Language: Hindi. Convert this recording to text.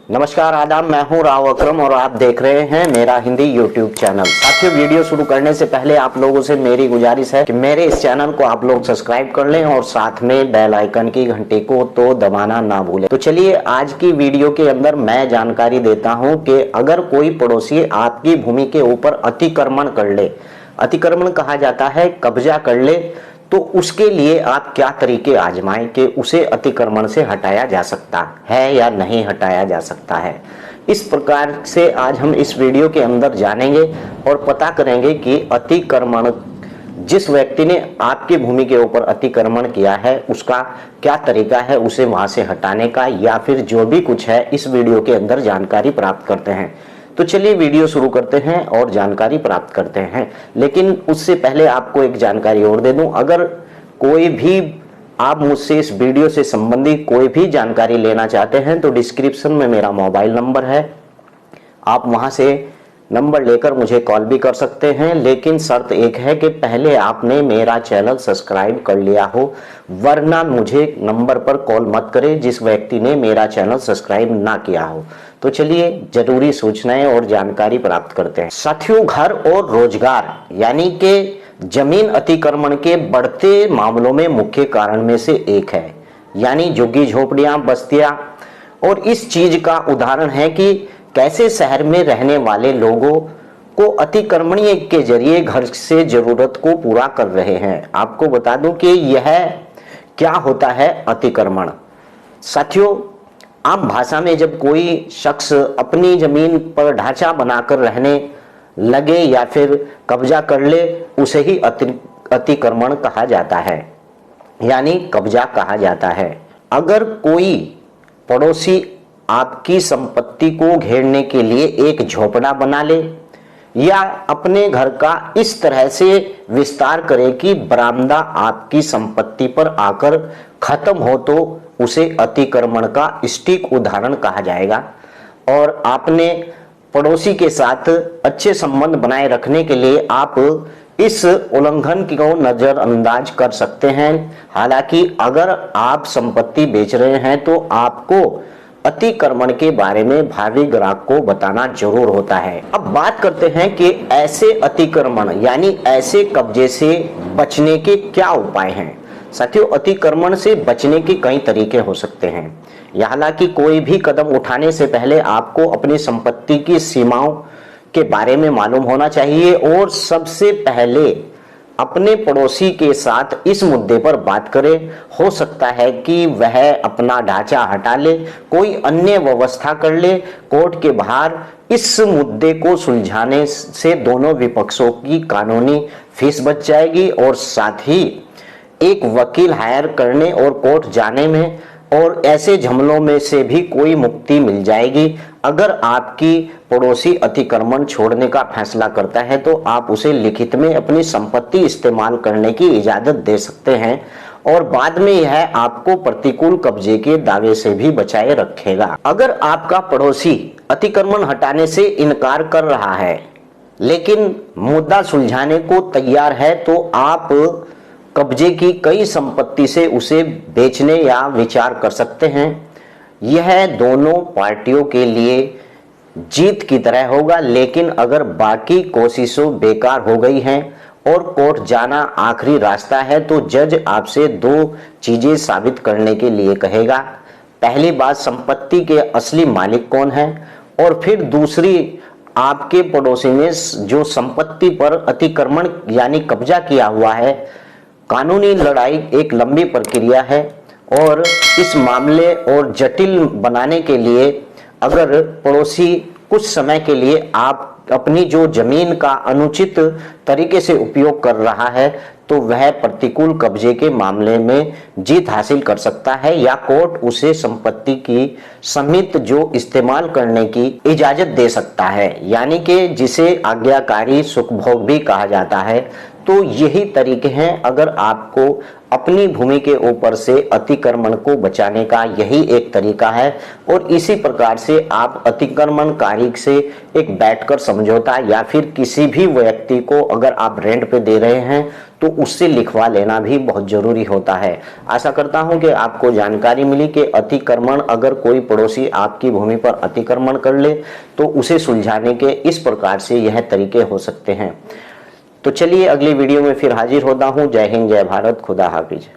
नमस्कार आदाब, मैं हूं राव अकरम और आप देख रहे हैं मेरा हिंदी यूट्यूब चैनल। साथियों, वीडियो शुरू करने से पहले आप लोगों से मेरी गुजारिश है कि मेरे इस चैनल को आप लोग सब्सक्राइब कर लें और साथ में बेल आइकन की घंटी को तो दबाना ना भूलें। तो चलिए आज की वीडियो के अंदर मैं जानकारी देता हूं कि अगर कोई पड़ोसी आपकी भूमि के ऊपर अतिक्रमण कर ले, अतिक्रमण कहा जाता है कब्जा कर ले, तो उसके लिए आप क्या तरीके आजमाएं कि उसे अतिक्रमण से हटाया जा सकता है या नहीं हटाया जा सकता है। इस प्रकार से आज हम इस वीडियो के अंदर जानेंगे और पता करेंगे कि अतिक्रमण, जिस व्यक्ति ने आपकी भूमि के ऊपर अतिक्रमण किया है उसका क्या तरीका है उसे वहां से हटाने का, या फिर जो भी कुछ है इस वीडियो के अंदर जानकारी प्राप्त करते हैं। तो चलिए वीडियो शुरू करते हैं और जानकारी प्राप्त करते हैं। लेकिन उससे पहले आपको एक जानकारी और दे दूं, अगर कोई भी आप मुझसे इस वीडियो से संबंधित कोई भी जानकारी लेना चाहते हैं तो डिस्क्रिप्शन में मेरा मोबाइल नंबर है, आप वहां से नंबर लेकर मुझे कॉल भी कर सकते हैं। लेकिन शर्त एक है कि पहले आपने मेरा चैनल सब्सक्राइब कर लिया हो, वरना मुझे नंबर पर कॉल मत करें जिस व्यक्ति ने मेरा चैनल सब्सक्राइब ना किया हो। तो चलिए जरूरी सूचनाएं और जानकारी प्राप्त करते हैं। साथियों, घर और रोजगार यानी कि जमीन अतिक्रमण के बढ़ते मामलों में मुख्य कारण में से एक है, यानी झुग्गी झोपड़ियां, बस्तियां। और इस चीज का उदाहरण है कि कैसे शहर में रहने वाले लोगों को अतिक्रमणीय के जरिए घर से जरूरत को पूरा कर रहे हैं। आपको बता दूं कि यह क्या होता है अतिक्रमण। साथियों, आम भाषा में जब कोई शख्स अपनी जमीन पर ढांचा बनाकर रहने लगे या फिर कब्जा कर ले, उसे ही अतिक्रमण कहा जाता है, यानी कब्जा कहा जाता है। अगर कोई पड़ोसी आपकी संपत्ति को घेरने के लिए एक झोपड़ा बना ले या अपने घर का इस तरह से विस्तार करे कि बरामदा आपकी संपत्ति पर आकर खत्म हो, तो उसे अतिक्रमण का सटीक उदाहरण कहा जाएगा। और आपने पड़ोसी के साथ अच्छे संबंध बनाए रखने के लिए आप इस उल्लंघन को नजरअंदाज कर सकते हैं। हालांकि अगर आप संपत्ति बेच रहे हैं तो आपको अतिक्रमण के बारे में भावी ग्राहक को बताना जरूर होता है। अब बात करते हैं कि ऐसे अतिक्रमण यानी ऐसे कब्जे से बचने के क्या उपाय हैं। साथियों, अतिक्रमण से बचने के कई तरीके हो सकते हैं। हालांकि कोई भी कदम उठाने से पहले आपको अपनी संपत्ति की सीमाओं के बारे में मालूम होना चाहिए और सबसे पहले अपने पड़ोसी के साथ इस मुद्दे पर बात करें। हो सकता है कि वह अपना ढांचा हटा ले, कोई अन्य व्यवस्था कर ले। कोर्ट के बाहर इस मुद्दे को सुलझाने से दोनों विपक्षों की कानूनी फीस बच जाएगी और साथ ही एक वकील हायर करने और कोर्ट जाने में और ऐसे झमेलों में से भी कोई मुक्ति मिल जाएगी। अगर आपकी पड़ोसी अतिक्रमण छोड़ने का फैसला करता है तो आप उसे लिखित में अपनी संपत्ति इस्तेमाल करने की इजाजत दे सकते हैं और बाद में यह आपको प्रतिकूल कब्जे के दावे से भी बचाए रखेगा। अगर आपका पड़ोसी अतिक्रमण हटाने से इनकार कर रहा है लेकिन मुद्दा सुलझाने को तैयार है, तो आप कब्जे की कई संपत्ति से उसे बेचने या विचार कर सकते हैं। यह दोनों पार्टियों के लिए जीत की तरह होगा। लेकिन अगर बाकी कोशिशों बेकार हो गई हैं और कोर्ट जाना आखिरी रास्ता है तो जज आपसे दो चीजें साबित करने के लिए कहेगा। पहली बात, संपत्ति के असली मालिक कौन है, और फिर दूसरी, आपके पड़ोसी ने जो संपत्ति पर अतिक्रमण यानी कब्जा किया हुआ है। कानूनी लड़ाई एक लंबी प्रक्रिया है और इस मामले और जटिल बनाने के लिए अगर पड़ोसी कुछ समय के लिए आप अपनी जो जमीन का अनुचित तरीके से उपयोग कर रहा है तो वह प्रतिकूल कब्जे के मामले में जीत हासिल कर सकता है या कोर्ट उसे संपत्ति की समित जो इस्तेमाल करने की इजाजत दे सकता है, यानी कि जिसे आज्ञाकारी सुखभोग भी कहा जाता है। तो यही तरीके हैं, अगर आपको अपनी भूमि के ऊपर से अतिक्रमण को बचाने का यही एक तरीका है। और इसी प्रकार से आप अतिक्रमणकारी से एक बैठकर समझौता या फिर किसी भी व्यक्ति को अगर आप रेंट पे दे रहे हैं तो उससे लिखवा लेना भी बहुत जरूरी होता है। आशा करता हूं कि आपको जानकारी मिली कि अतिक्रमण, अगर कोई पड़ोसी आपकी भूमि पर अतिक्रमण कर ले तो उसे सुलझाने के इस प्रकार से यह तरीके हो सकते हैं। तो चलिए अगली वीडियो में फिर हाजिर होता हूं। जय हिंद, जय भारत, खुदा हाफिज।